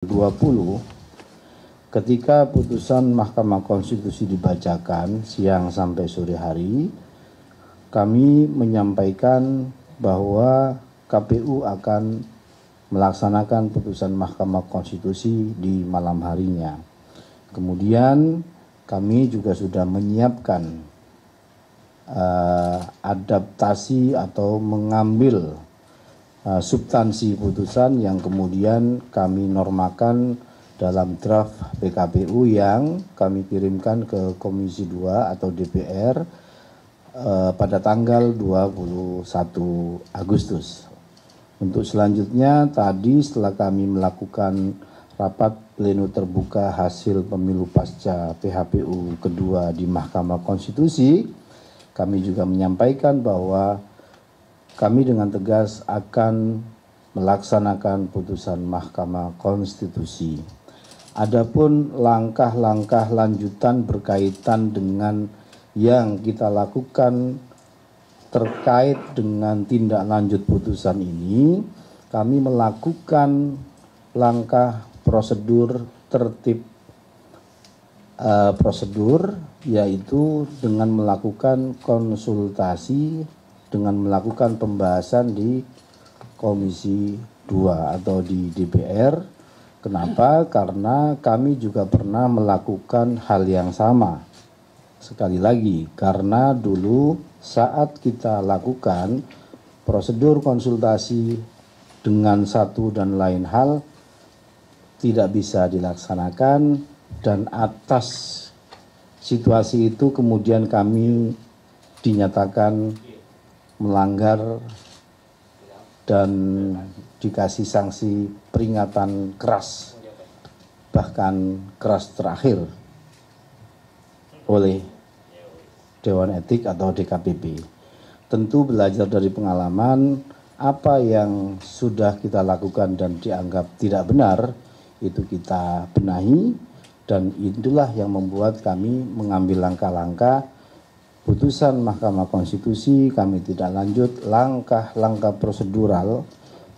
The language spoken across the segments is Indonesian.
20 ketika putusan Mahkamah Konstitusi dibacakan siang sampai sore hari, kami menyampaikan bahwa KPU akan melaksanakan putusan Mahkamah Konstitusi di malam harinya. Kemudian kami juga sudah menyiapkan adaptasi atau mengambil substansi putusan yang kemudian kami normakan dalam draft PKPU yang kami kirimkan ke Komisi 2 atau DPR pada tanggal 21 Agustus. Untuk selanjutnya tadi setelah kami melakukan rapat pleno terbuka hasil pemilu pasca PHPU kedua di Mahkamah Konstitusi, kami juga menyampaikan bahwa kami dengan tegas akan melaksanakan putusan Mahkamah Konstitusi. Adapun langkah-langkah lanjutan berkaitan dengan yang kita lakukan terkait dengan tindak lanjut putusan ini, kami melakukan langkah prosedur tertib prosedur, yaitu dengan melakukan konsultasi, dengan melakukan pembahasan di Komisi 2 atau di DPR. Kenapa? Karena kami juga pernah melakukan hal yang sama. Sekali lagi, karena dulu saat kita lakukan prosedur konsultasi dengan satu dan lain hal tidak bisa dilaksanakan, dan atas situasi itu kemudian kami dinyatakan melanggar dan dikasih sanksi peringatan keras, bahkan keras terakhir oleh Dewan Etik atau DKPP. Tentu belajar dari pengalaman, apa yang sudah kita lakukan dan dianggap tidak benar itu kita benahi, dan itulah yang membuat kami mengambil langkah-langkah putusan Mahkamah Konstitusi. Kami tidak lanjut langkah-langkah prosedural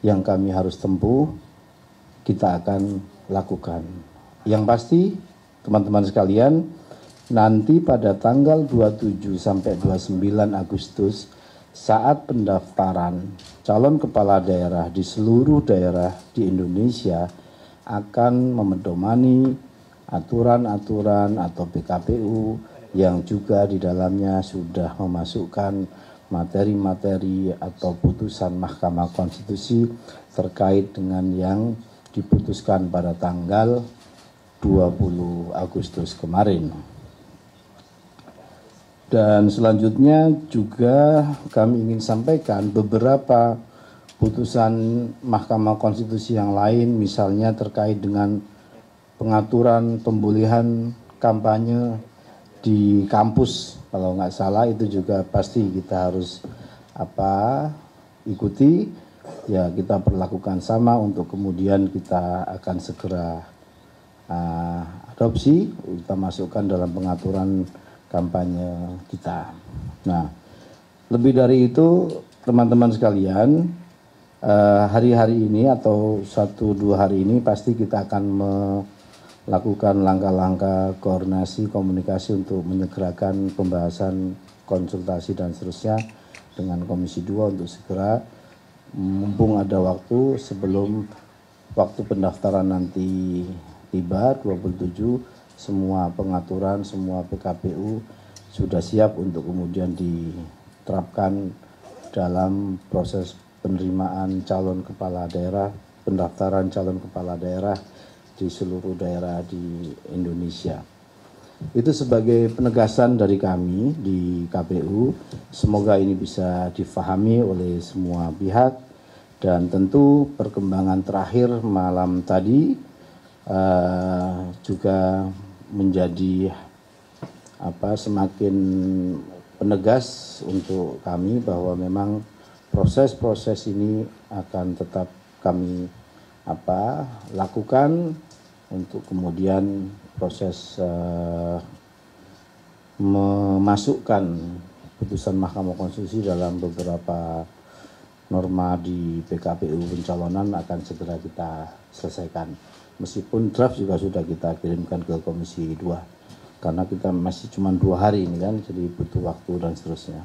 yang kami harus tempuh, kita akan lakukan. Yang pasti teman-teman sekalian, nanti pada tanggal 27 sampai 29 Agustus saat pendaftaran calon kepala daerah di seluruh daerah di Indonesia akan memedomani aturan-aturan atau PKPU yang juga di dalamnya sudah memasukkan materi-materi atau putusan Mahkamah Konstitusi terkait dengan yang diputuskan pada tanggal 20 Agustus kemarin. Dan selanjutnya juga kami ingin sampaikan beberapa putusan Mahkamah Konstitusi yang lain, misalnya terkait dengan pengaturan pembolehan kampanye di kampus, kalau nggak salah itu juga pasti kita harus ikuti, ya kita perlakukan sama untuk kemudian kita akan segera adopsi, kita masukkan dalam pengaturan kampanye kita. Nah, lebih dari itu teman-teman sekalian, hari-hari ini atau 1-2 hari ini pasti kita akan melakukan langkah-langkah koordinasi komunikasi untuk menyegerakan pembahasan konsultasi dan seterusnya dengan Komisi 2 untuk segera, mumpung ada waktu sebelum waktu pendaftaran nanti tiba 27, semua pengaturan, semua PKPU sudah siap untuk kemudian diterapkan dalam proses penerimaan calon kepala daerah, pendaftaran calon kepala daerah di seluruh daerah di Indonesia. Itu sebagai penegasan dari kami di KPU. Semoga ini bisa difahami oleh semua pihak, dan tentu perkembangan terakhir malam tadi juga menjadi semakin penegas untuk kami bahwa memang proses-proses ini akan tetap kami lakukan untuk kemudian proses memasukkan putusan Mahkamah Konstitusi dalam beberapa norma di PKPU pencalonan akan segera kita selesaikan. Meskipun draft juga sudah kita kirimkan ke Komisi 2 karena kita masih cuma 2 hari ini kan, jadi butuh waktu dan seterusnya.